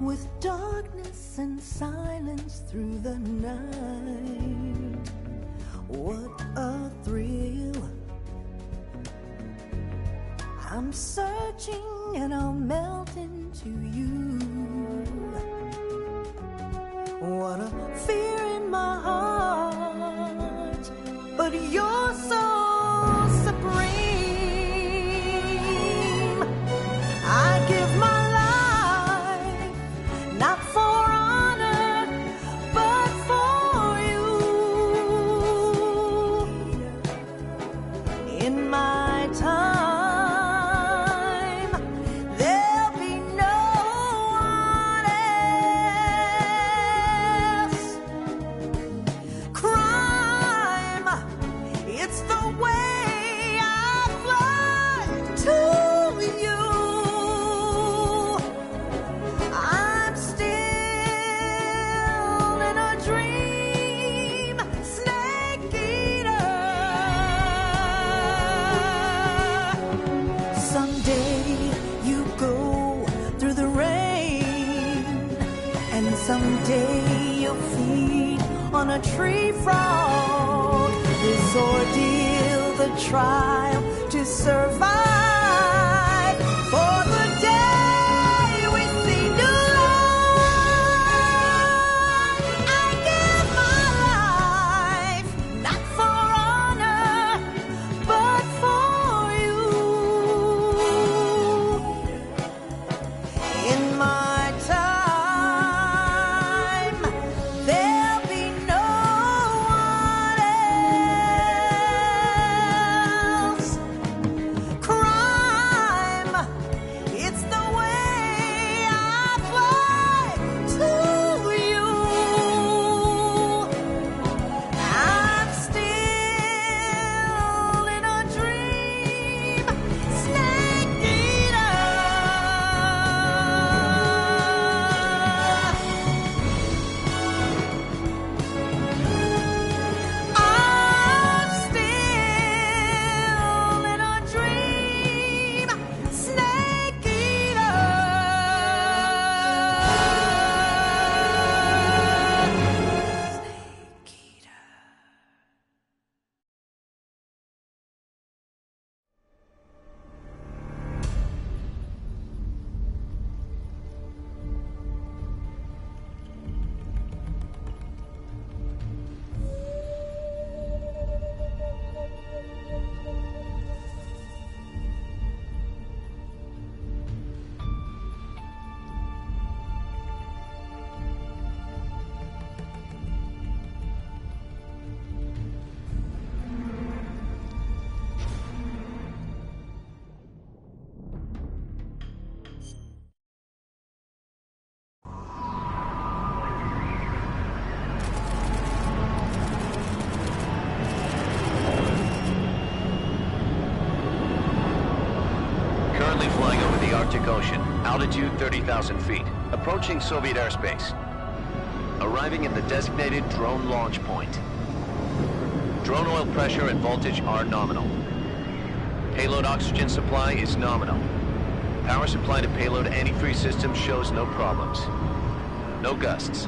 with darkness and silence through the night. What a thrill. I'm searching and I'll melt into you. What a fear in my heart, but you're so supreme. I give my life, not for honor, but for you. In my time, there'll be no one else. Crime, it's the way I fly to you. I'm still in a dream, snake eater. Someday you go through the rain, and someday you'll feed on a tree frog. This ordeal, the trial to survive for the day we see new life. I give my life, not for honor, but for you. In my time, there'll be no one else. Crime, it's the way I fly to you. I'm still in a dream, snake eater. I'm still in a dream, snake eater. Snake eater. Currently flying over the Arctic Ocean, altitude 30,000 feet, approaching Soviet airspace. Arriving at the designated drone launch point. Drone oil pressure and voltage are nominal. Payload oxygen supply is nominal. Power supply to payload antifreeze system shows no problems. No gusts.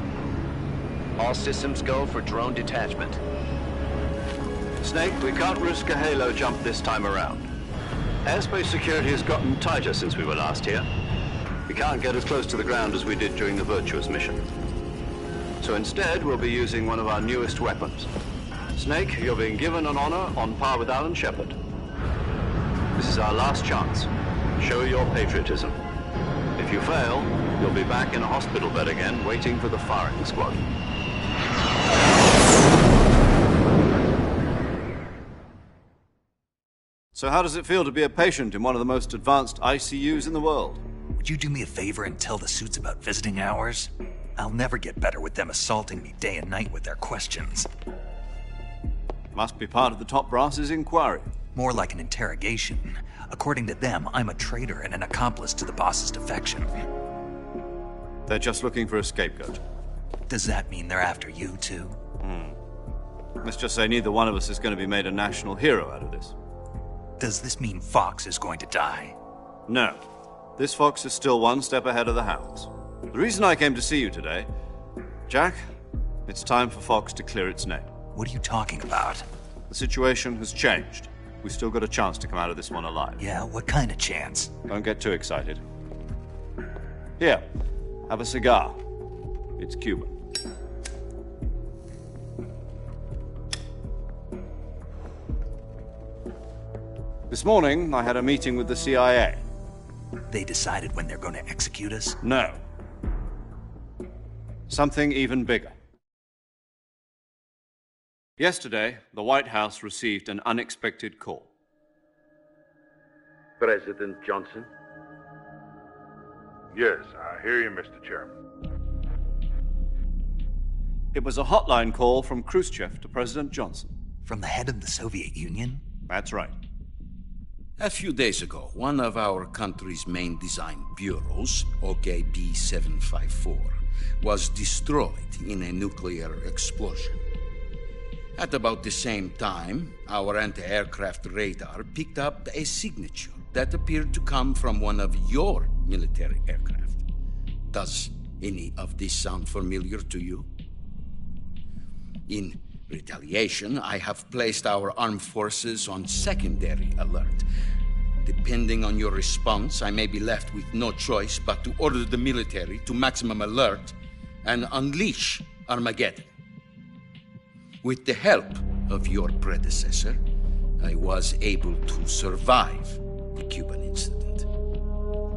All systems go for drone detachment. Snake, we can't risk a halo jump this time around. Airspace security has gotten tighter since we were last here. We can't get as close to the ground as we did during the Virtuous mission. So instead, we'll be using one of our newest weapons. Snake, you're being given an honor on par with Alan Shepard. This is our last chance. Show your patriotism. If you fail, you'll be back in a hospital bed again, waiting for the firing squad. So how does it feel to be a patient in one of the most advanced ICUs in the world? Would you do me a favor and tell the suits about visiting hours? I'll never get better with them assaulting me day and night with their questions. Must be part of the top brass's inquiry. More like an interrogation. According to them, I'm a traitor and an accomplice to the boss's defection. They're just looking for a scapegoat. Does that mean they're after you, too? Let's just say neither one of us is going to be made a national hero out of this. Does this mean Fox is going to die? No. This fox is still one step ahead of the hounds. The reason I came to see you today, Jack, it's time for Fox to clear its name. What are you talking about? The situation has changed. We've still got a chance to come out of this one alive. Yeah, what kind of chance? Don't get too excited. Here, have a cigar. It's Cuban. This morning, I had a meeting with the CIA. They decided when they're going to execute us? No. Something even bigger. Yesterday, the White House received an unexpected call. President Johnson? Yes, I hear you, Mr. Chairman. It was a hotline call from Khrushchev to President Johnson. From the head of the Soviet Union? That's right. A few days ago, one of our country's main design bureaus, OKB 754, was destroyed in a nuclear explosion. At about the same time, our anti-aircraft radar picked up a signature that appeared to come from one of your military aircraft. Does any of this sound familiar to you? In retaliation, I have placed our armed forces on secondary alert. Depending on your response, I may be left with no choice but to order the military to maximum alert and unleash Armageddon. With the help of your predecessor, I was able to survive the Cuban incident.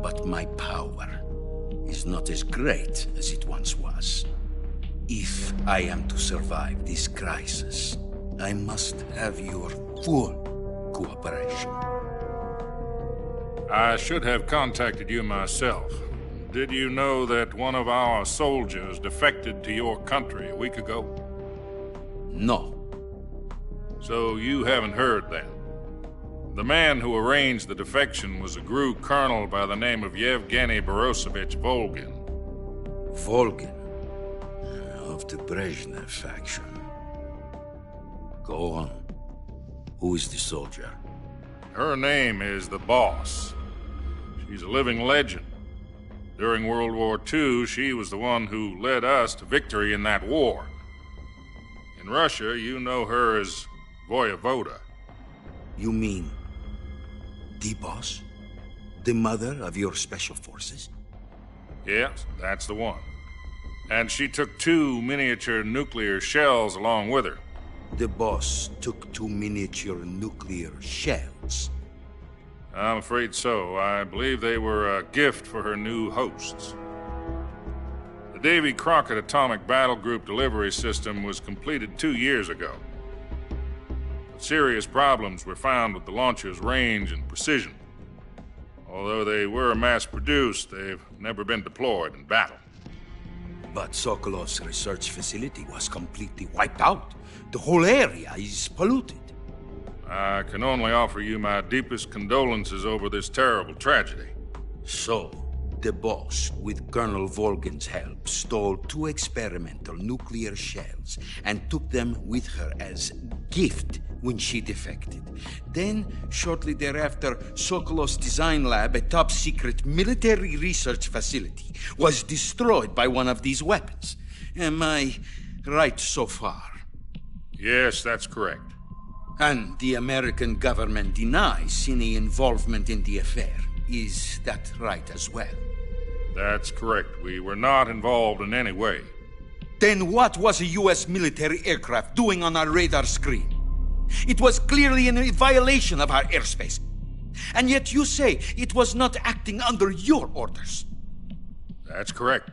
But my power is not as great as it once was. If I am to survive this crisis, I must have your full cooperation. I should have contacted you myself. Did you know that one of our soldiers defected to your country a week ago? No. So you haven't heard then. The man who arranged the defection was a GRU colonel by the name of Yevgeny Borosovich Volgin. Volgin? Of the Brezhnev faction. Go on. Who is the soldier? Her name is the Boss. She's a living legend. During World War II, she was the one who led us to victory in that war. In Russia, you know her as Voyevoda. You mean the Boss? The mother of your special forces? Yes, that's the one. And she took 2 miniature nuclear shells along with her. The Boss took 2 miniature nuclear shells. I'm afraid so. I believe they were a gift for her new hosts. The Davy Crockett Atomic Battle Group delivery system was completed 2 years ago. But serious problems were found with the launcher's range and precision. Although they were mass-produced, they've never been deployed in battle. But Sokolov's research facility was completely wiped out. The whole area is polluted. I can only offer you my deepest condolences over this terrible tragedy. So, the Boss, with Colonel Volgin's help, stole 2 experimental nuclear shells and took them with her as gift when she defected. Then, shortly thereafter, Sokolov's design lab, a top-secret military research facility, was destroyed by one of these weapons. Am I right so far? Yes, that's correct. And the American government denies any involvement in the affair. Is that right as well? That's correct. We were not involved in any way. Then what was a U.S. military aircraft doing on our radar screen? It was clearly in violation of our airspace. And yet you say it was not acting under your orders. That's correct.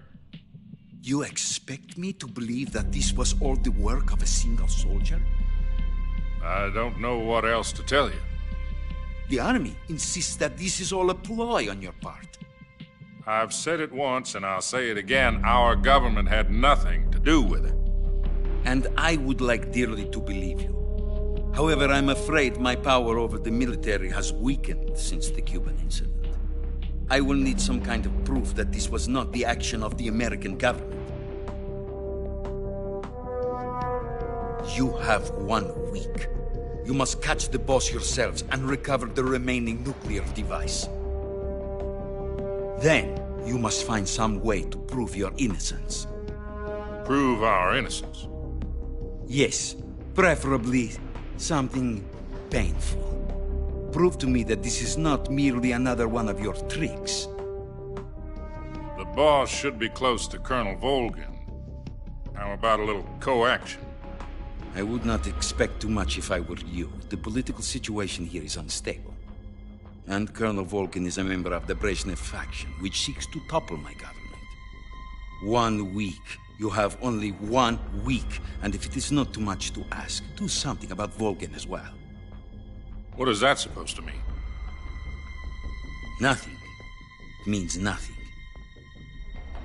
You expect me to believe that this was all the work of a single soldier? I don't know what else to tell you. The Army insists that this is all a ploy on your part. I've said it once, and I'll say it again. Our government had nothing to do with it. And I would like dearly to believe you. However, I'm afraid my power over the military has weakened since the Cuban incident. I will need some kind of proof that this was not the action of the American government. You have 1 week. You must catch the Boss yourselves and recover the remaining nuclear device. Then you must find some way to prove your innocence. Prove our innocence. Yes, preferably something painful. Prove to me that this is not merely another one of your tricks. The boss should be close to Colonel Volgin. How about a little co-action? I would not expect too much if I were you. The political situation here is unstable. And Colonel Volgin is a member of the Brezhnev faction, which seeks to topple my government. 1 week. You have only 1 week. And if it is not too much to ask, do something about Volgin as well. What is that supposed to mean? Nothing. It means nothing.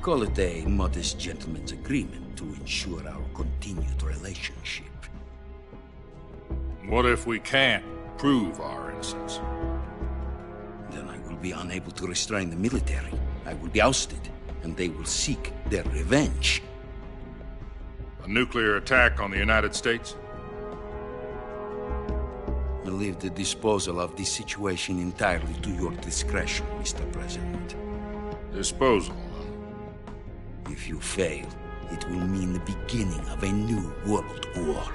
Call it a modest gentleman's agreement to ensure our continued relationship. What if we can't prove our innocence? Then I will be unable to restrain the military. I will be ousted, and they will seek their revenge. A nuclear attack on the United States? I leave the disposal of this situation entirely to your discretion, Mr. President. Disposal? If you fail, it will mean the beginning of a new world war.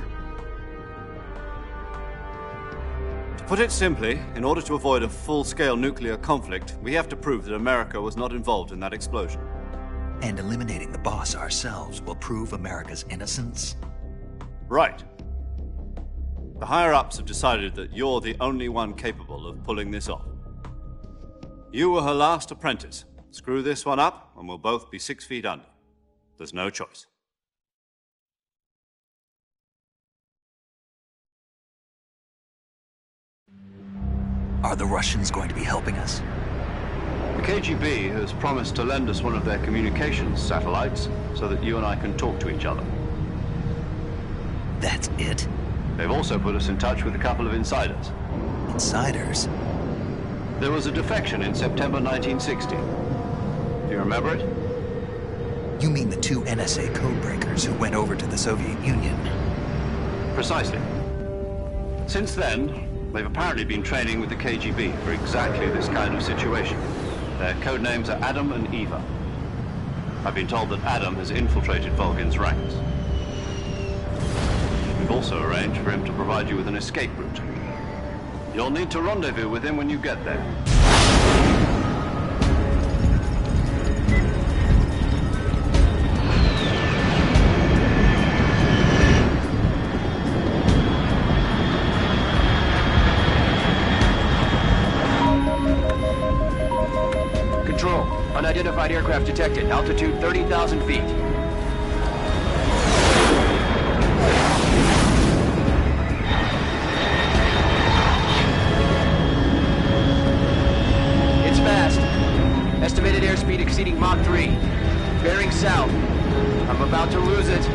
To put it simply, in order to avoid a full-scale nuclear conflict, we have to prove that America was not involved in that explosion. And eliminating the boss ourselves will prove America's innocence? Right. The higher-ups have decided that you're the only one capable of pulling this off. You were her last apprentice. Screw this one up, and we'll both be 6 feet under. There's no choice. Are the Russians going to be helping us? The KGB has promised to lend us one of their communications satellites so that you and I can talk to each other. That's it? They've also put us in touch with a couple of insiders. Insiders? There was a defection in September 1960. Do you remember it? You mean the 2 NSA codebreakers who went over to the Soviet Union? Precisely. Since then, they've apparently been training with the KGB for exactly this kind of situation. Their codenames are Adam and Eva. I've been told that Adam has infiltrated Volgin's ranks. We've also arranged for him to provide you with an escape route. You'll need to rendezvous with him when you get there. Control, unidentified aircraft detected. Altitude 30,000 feet. It's fast. Estimated airspeed exceeding Mach 3. Bearing south. I'm about to lose it.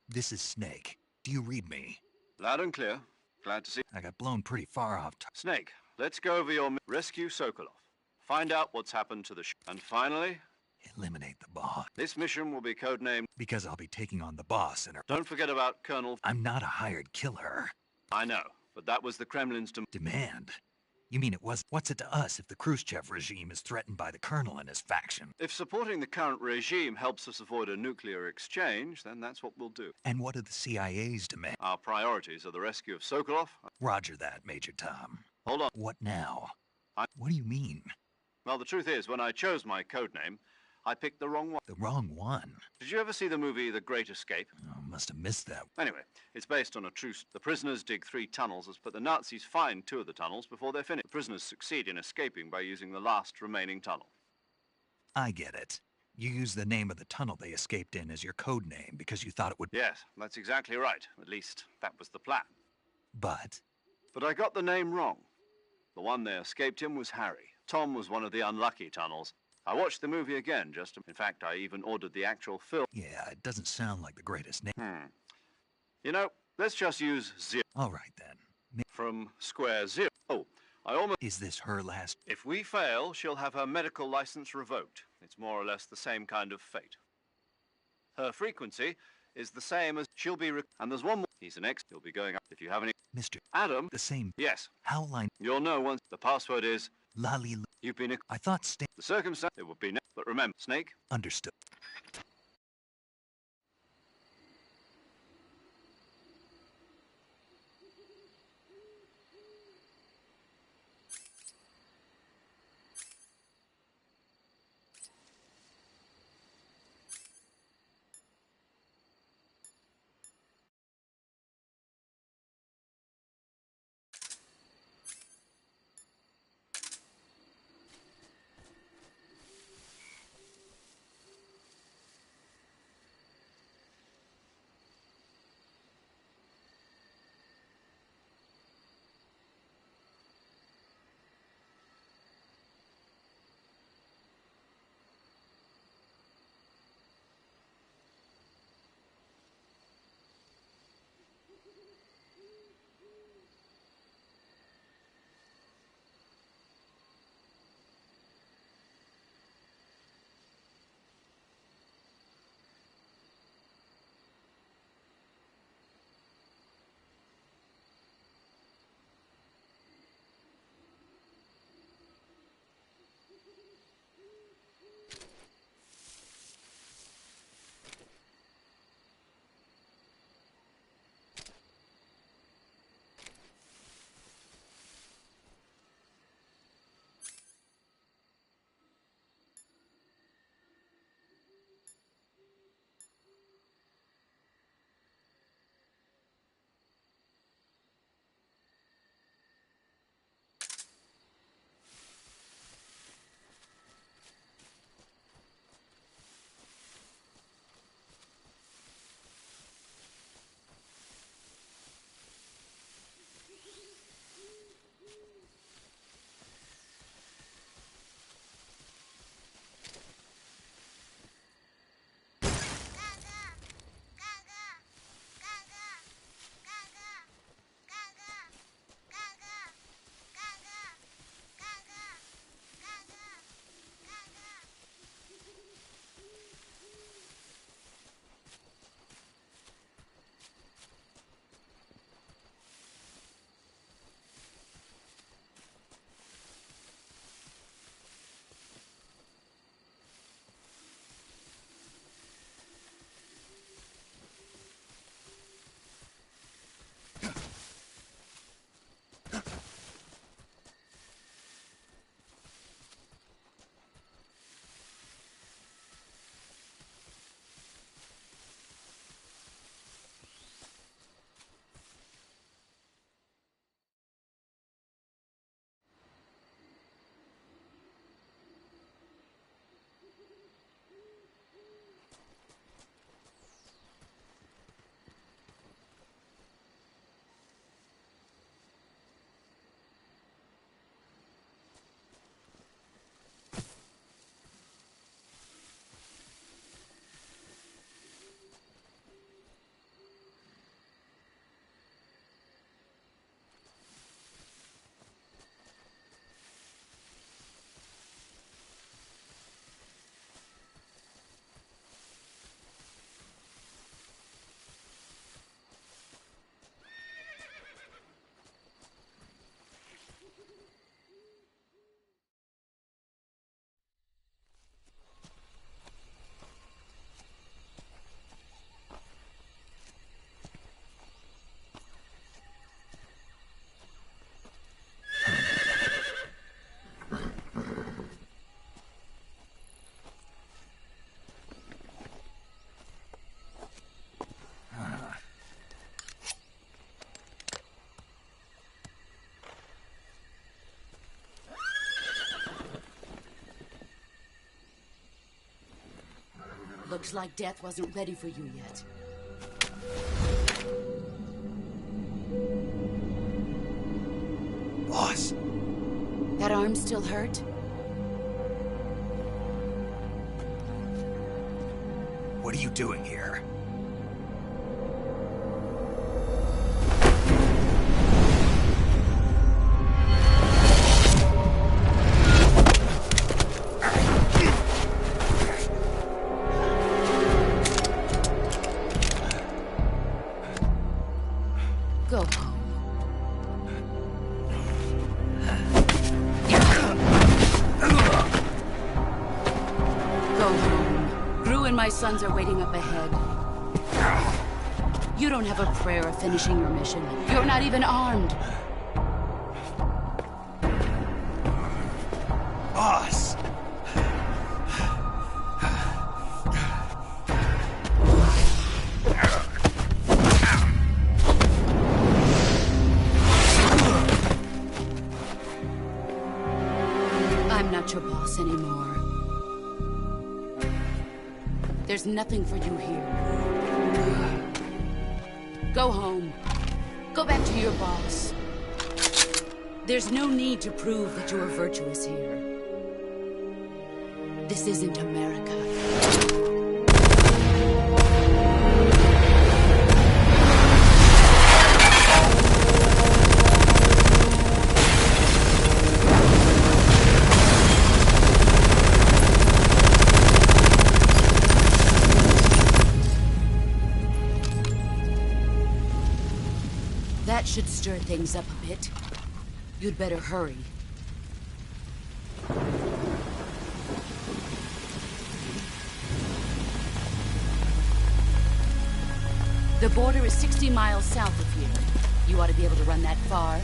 This is Snake. Do you read me? Loud and clear. Glad to see. I got blown pretty far off. Snake, let's go over your rescue Sokolov. Find out what's happened to the And finally, Eliminate the boss. this mission will be codenamed... Because I'll be taking on the boss and her... Don't forget about Colonel... I'm not a hired killer. I know. but that was the Kremlin's demand. You mean it was? What's it to us if the Khrushchev regime is threatened by the Colonel and his faction? If supporting the current regime helps us avoid a nuclear exchange, then that's what we'll do. And what do the CIA's demand? Our priorities are the rescue of Sokolov. Roger that, Major Tom. Hold on. What now? What do you mean? Well, the truth is, when I chose my codename, I picked the wrong one. The wrong one? Did you ever see the movie The Great Escape? Oh, must have missed that. Anyway, it's based on a true... The prisoners dig 3 tunnels, but the Nazis find 2 of the tunnels before they're finished. The prisoners succeed in escaping by using the last remaining tunnel. I get it. You used the name of the tunnel they escaped in as your code name because you thought it would... Yes, that's exactly right. At least, that was the plan. But I got the name wrong. The one they escaped in was Harry. Tom was one of the unlucky tunnels. I watched the movie again, in fact, I even ordered the actual film. yeah, it doesn't sound like the greatest name. You know, let's just use 0. All right, then. From square 0. Oh, I almost... Is this her last... If we fail, she'll have her medical license revoked. It's more or less the same kind of fate. Her frequency is the same as she'll be... And there's one more. He's an ex. He'll be going up if you have any... Mr. Adam. The same... Yes. How line... You'll know once. The password is... Lolly... You've been... I thought The circumstance... It would be... But remember, Snake... Understood. Looks like death wasn't ready for you yet. Boss. That arm still hurt? What are you doing here? Go home. Go home. Gru and my sons are waiting up ahead. You don't have a prayer of finishing your mission. You're not even armed. Boss! I'm not your boss anymore. There's nothing for you here. Go home. Go back to your boss. There's no need to prove that you are virtuous here. This isn't America. That should stir things up a bit. You'd better hurry. The border is 60 miles south of here. You ought to be able to run that far.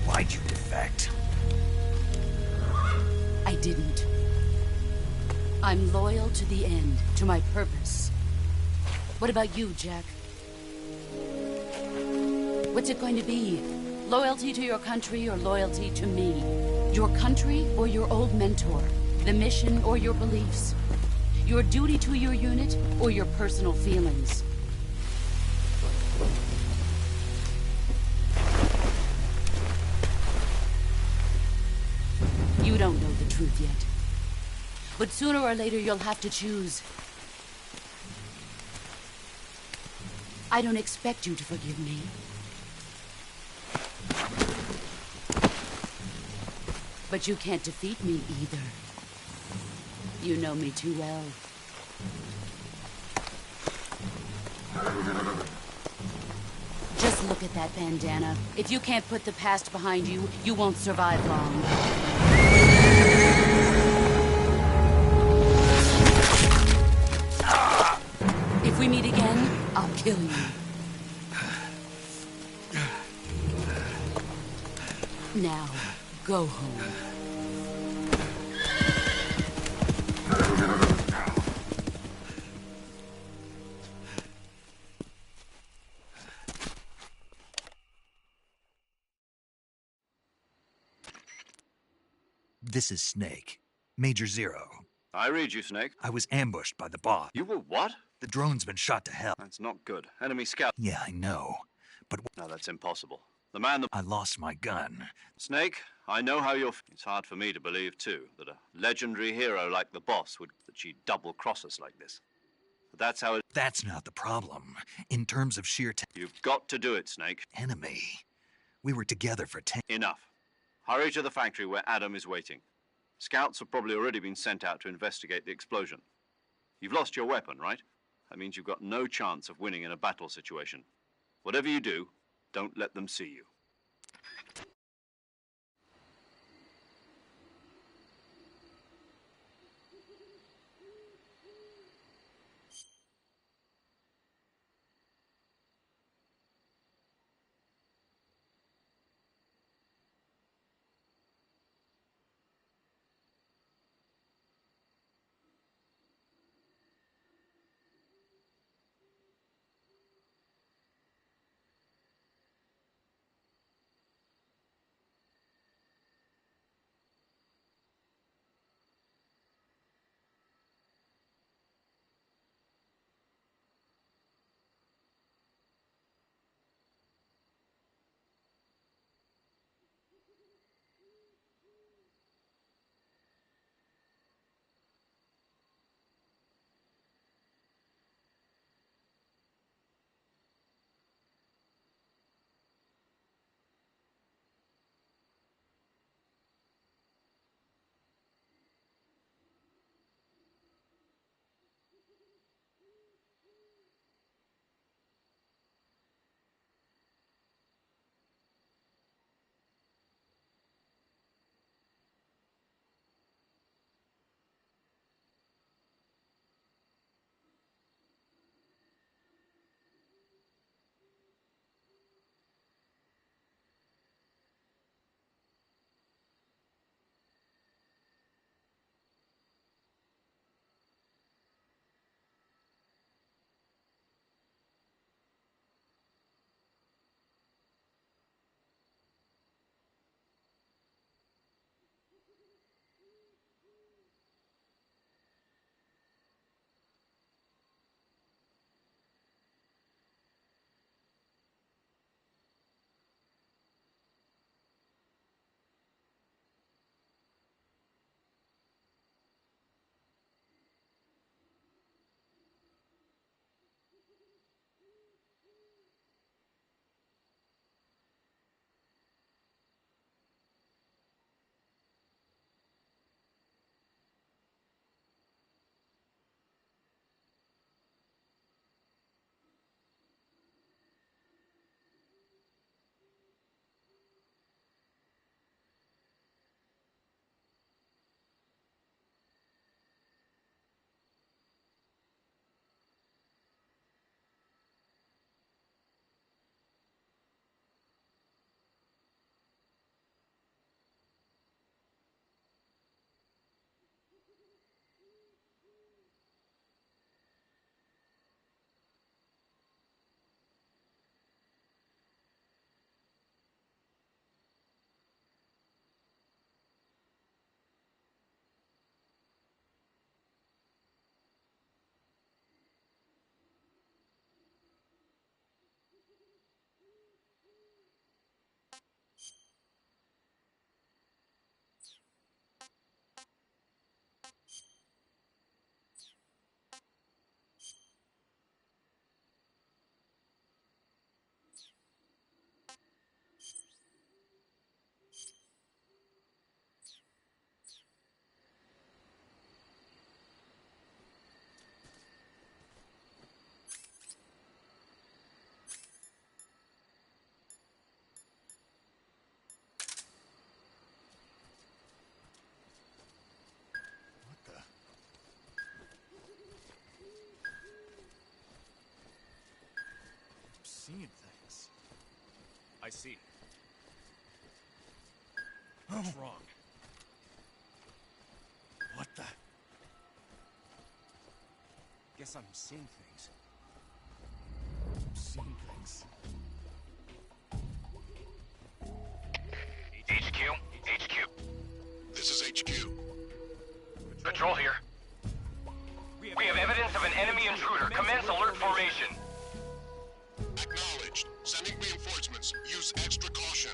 Why'd you defect? I didn't. I'm loyal to the end, to my purpose. What about you, Jack? What's it going to be? Loyalty to your country or loyalty to me? Your country or your old mentor? The mission or your beliefs? Your duty to your unit or your personal feelings? You don't know the truth yet. But sooner or later, you'll have to choose. I don't expect you to forgive me. But you can't defeat me either. You know me too well. Just look at that bandana. If you can't put the past behind you, you won't survive long. If we meet again, I'll kill you. Now, go home. This is Snake. Major Zero. I read you, Snake. I was ambushed by the boss. You were what? The drone's been shot to hell. That's not good. Enemy scout. Yeah, I know. But No, that's impossible. The man that... I lost my gun. Snake, I know how you're... It's hard for me to believe, too, that a legendary hero like the boss would... that she'd double-cross us like this. But that's how it... That's not the problem. In terms of sheer You've got to do it, Snake. enemy. We were together for 10... Enough. Hurry to the factory where Adam is waiting. Scouts have probably already been sent out to investigate the explosion. You've lost your weapon, right? That means you've got no chance of winning in a battle situation. Whatever you do, don't let them see you. seeing things. I see. What's wrong? What the? Guess I'm seeing things. Seeing things. HQ. This is HQ. Patrol here. We have evidence of an enemy intruder. Commence alert formation. Acknowledged. Sending reinforcements. Use extra caution.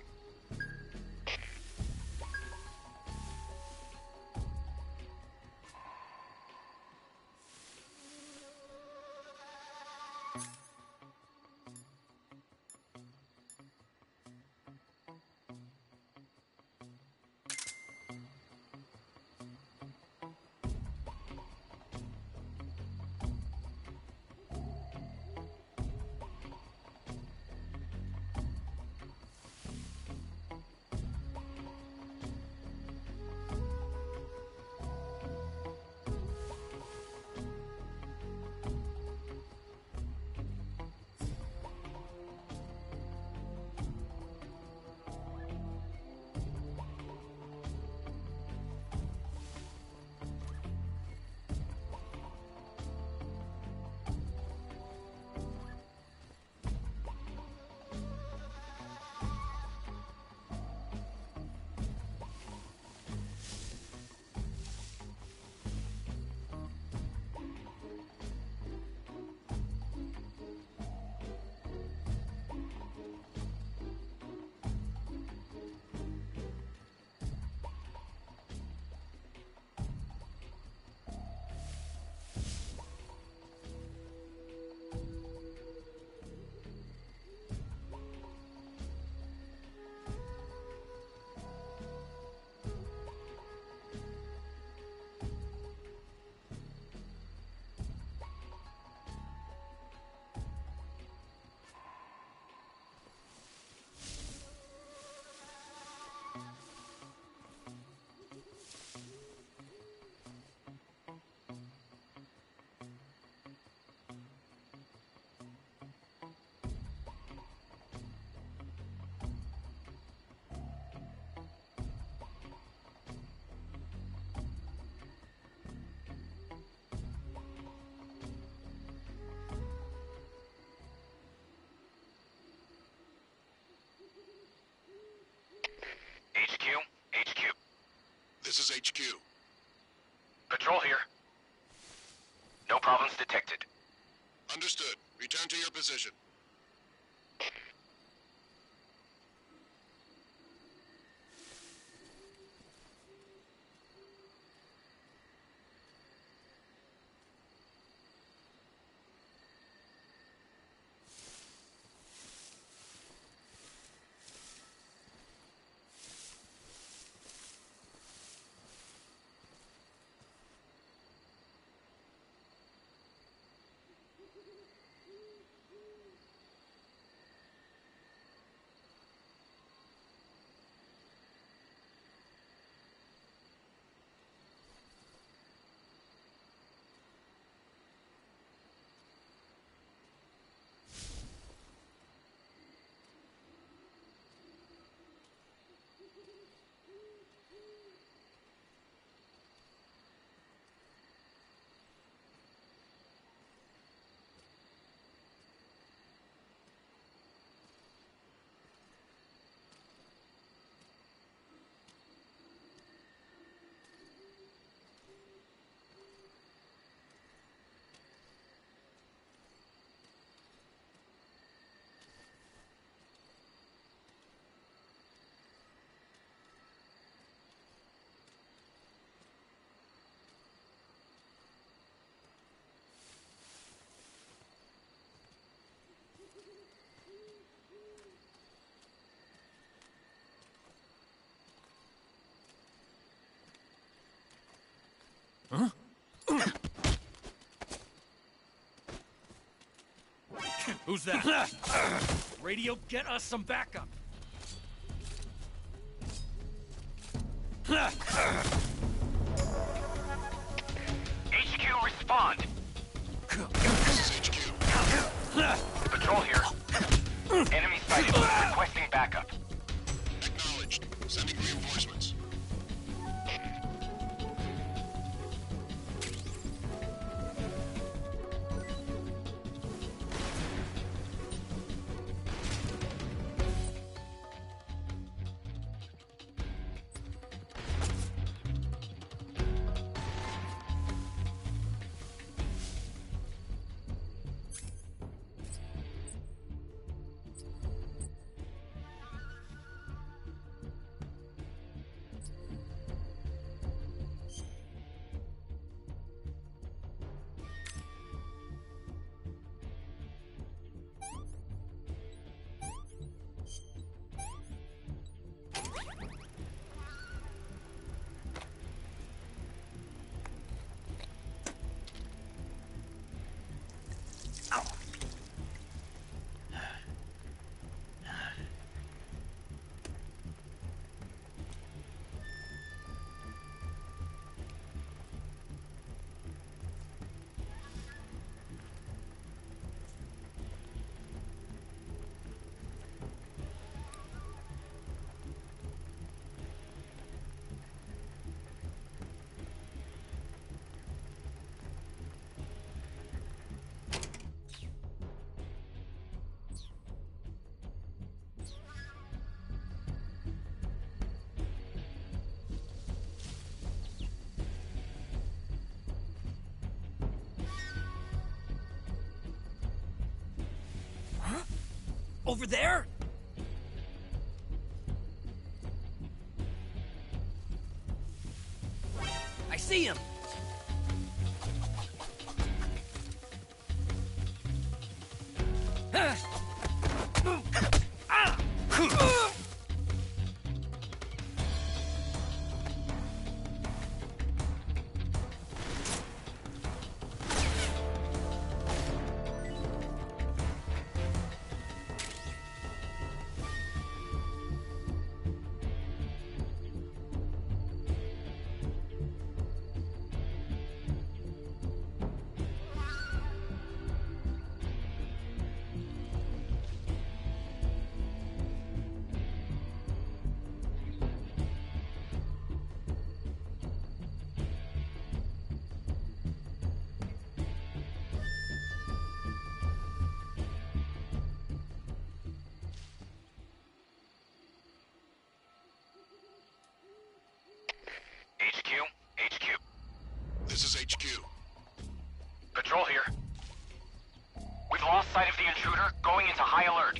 HQ. This is HQ. Patrol here. No problems detected. Understood. Return to your position. Huh? Who's that? Radio, get us some backup! HQ, respond! This is HQ. Patrol here. Enemy sighted. Requesting backup. Acknowledged. Sending reinforcements. Over there? I see him! HQ. This is HQ. Patrol here. We've lost sight of the intruder, going into high alert.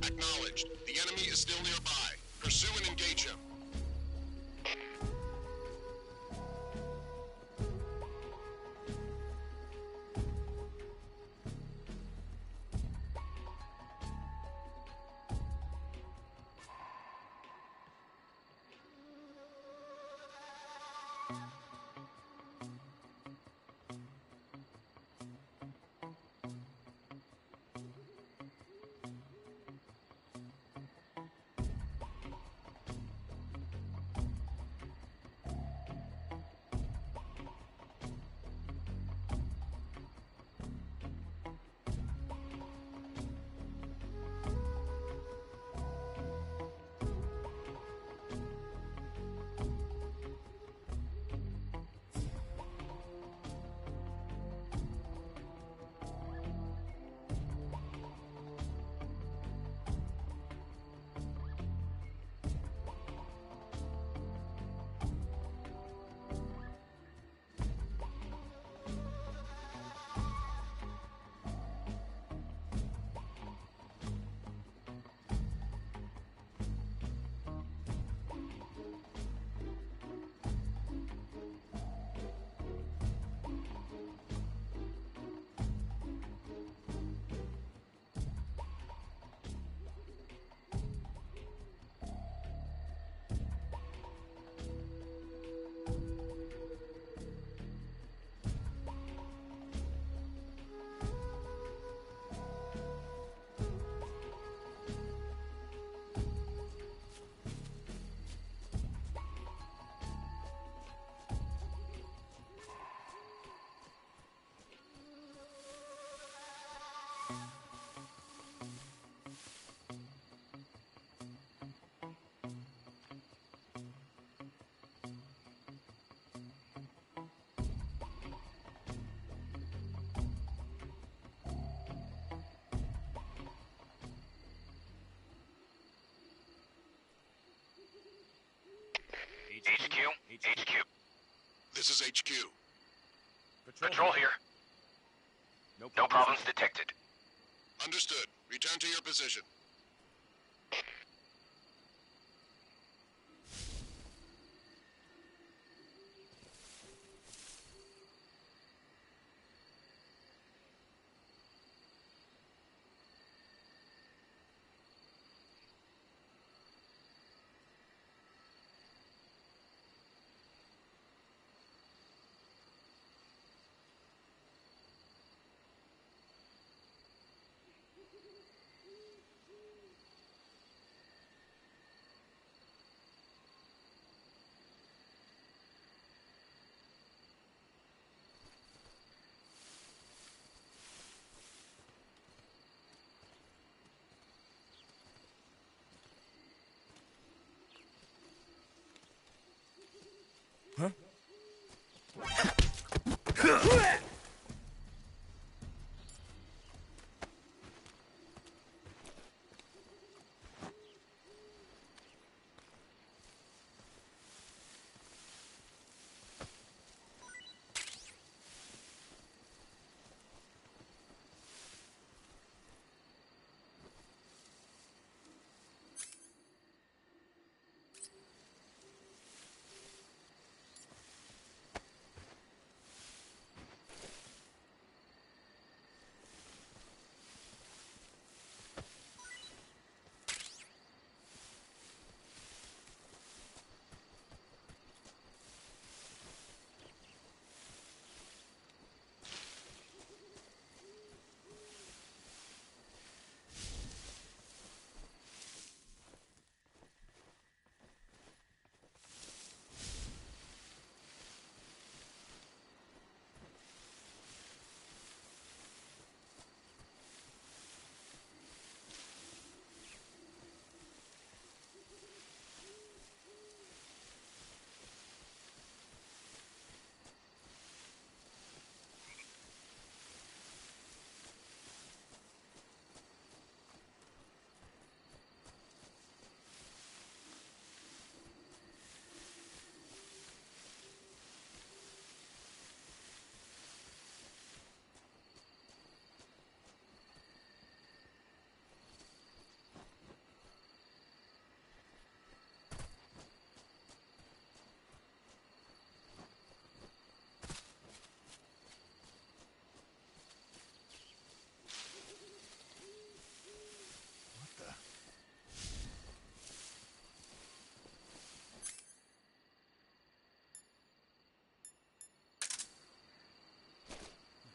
Acknowledged. The enemy is still nearby. Pursue and engage him. HQ. This is HQ. Patrol here. No problems detected. Understood. Return to your position. Huh?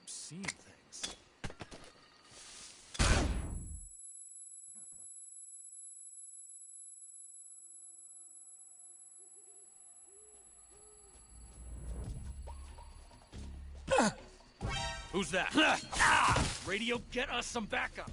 Seeing things. Who's that? Radio, get us some backup.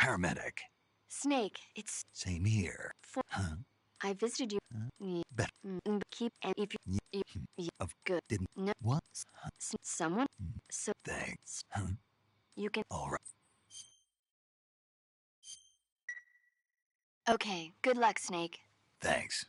paramedic. Snake, it's... Same here. Huh? I visited you. Bet. Keep... And if you... Of good. Didn't... No. What? Someone? So... Thanks. Huh? You can... Alright. Okay, good luck, Snake. Thanks.